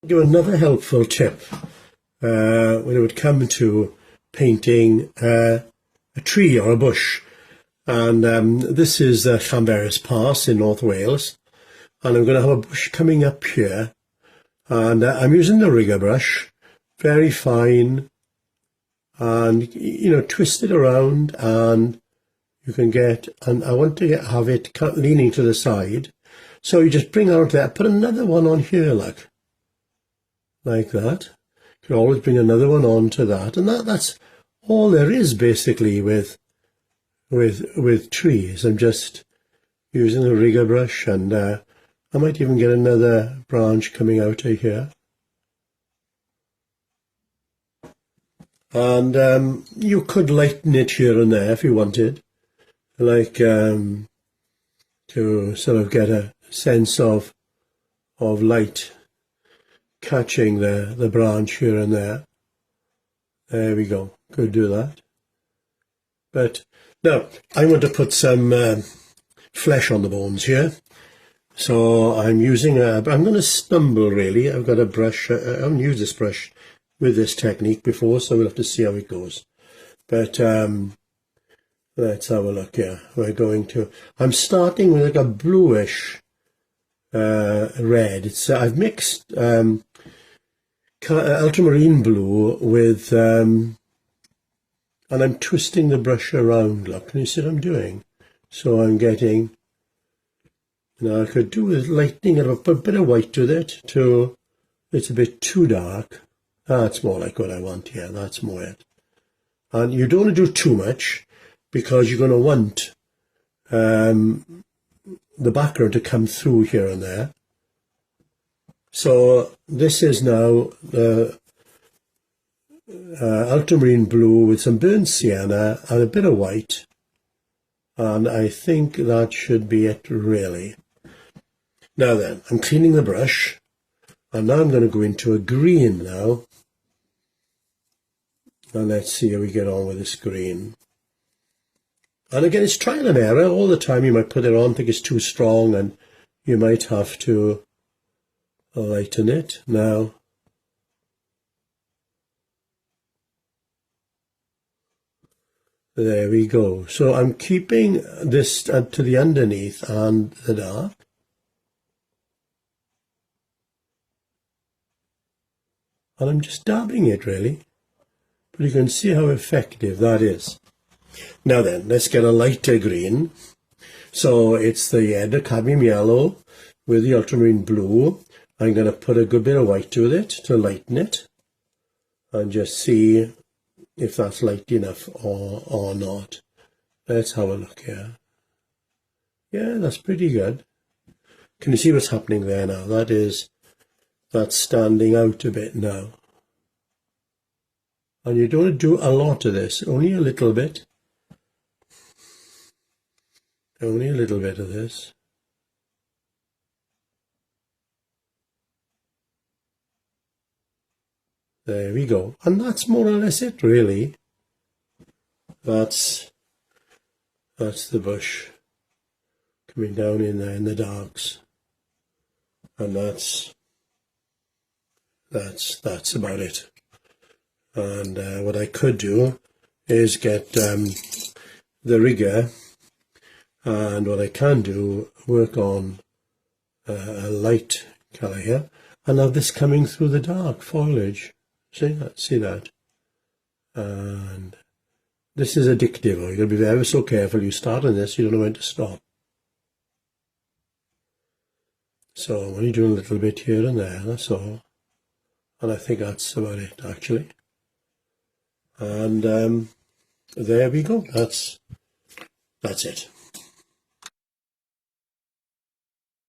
Give another helpful tip when it would come to painting a tree or a bush. And this is the Llanberis Pass in North Wales, and I'm going to have a bush coming up here, and I'm using the rigger brush, very fine, and twist it around, and you can get, and I want to have it leaning to the side, so you just bring that onto there, put another one on here, like that. You can always bring another one onto that, and that's all there is basically with trees. I'm just using the rigger brush, and I might even get another branch coming out of here. And you could lighten it here and there if you wanted, like to sort of get a sense of light catching the branch here and there. There we go, could do that. But now I want to put some flesh on the bones here, so I'm using I'm going to stumble really. I've got a brush. I haven't used this brush with this technique before, so we'll have to see how it goes. But let's have a look here. I'm starting with like a bluish red. I've mixed ultramarine blue with and I'm twisting the brush around. Look, can you see what I'm doing? So I'm getting, I could do with lightening it up, put a bit of white with it to, it's a bit too dark. That's more like what I want here. That's more it. And you don't want to do too much, because you're going to want the background to come through here and there. So this is now the ultramarine blue with some burnt sienna and a bit of white, and I think that should be it really. Now then, I'm cleaning the brush, and now I'm going to go into a green now, and let's see how we get on with this green. And again, it's trial and error all the time. You might put it on, think it's too strong, and you might have to lighten it. Now there we go. So I'm keeping this to the underneath and the dark. And I'm just dabbing it really. But you can see how effective that is. Now then, let's get a lighter green. So it's the cadmium yellow with the ultramarine blue. I'm going to put a good bit of white with it to lighten it. And just see if that's light enough or not. Let's have a look here. Yeah, that's pretty good. Can you see what's happening there now? That's standing out a bit now. And you don't want to do a lot of this, only a little bit. Only a little bit of this. There we go. And that's more or less it really. That's the bush coming down in there in the darks. And that's about it. And what I could do is get the rigger, and what I can do, work on a light colour here, and have this coming through the dark foliage. See that? See that? And this is addictive. You've got to be ever so careful. You start on this, you don't know when to stop. So I'm only doing a little bit here and there, that's all. And I think that's about it actually. And there we go. That's it.